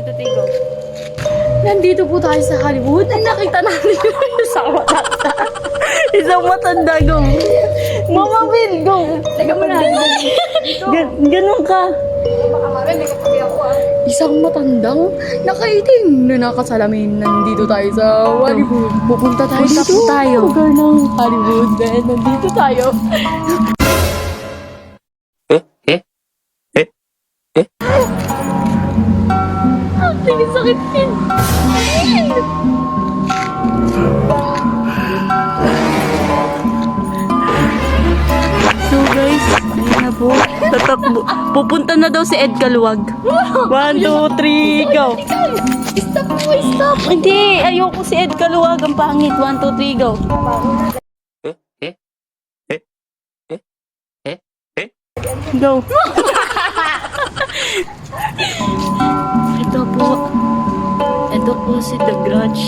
1, 2, 3, go. Nandito po tayo sa Hollywood. Ay, nakita namin yung isang matanda. Isang matanda, go. Mama Bill, go. Teka mo na. Ganun ka. Baka marinig kapag ako Isang matandang nakaitim na nakasalamin. Nandito tayo sa Hollywood. Pupunta tayo Punta dito. po tayo. Lugar ng Hollywood. Then, nandito tayo. Ang sakit din. So guys, ayan na po. Tatakbo. Pupunta na daw si Ed Kaluwag. 1, 2, 3, go. Stop mo, stop. Hindi, ayoko si Ed Kaluwag. Ang pangit. 1, 2, 3, go. Go. Ito po. Ito po si The Grudge.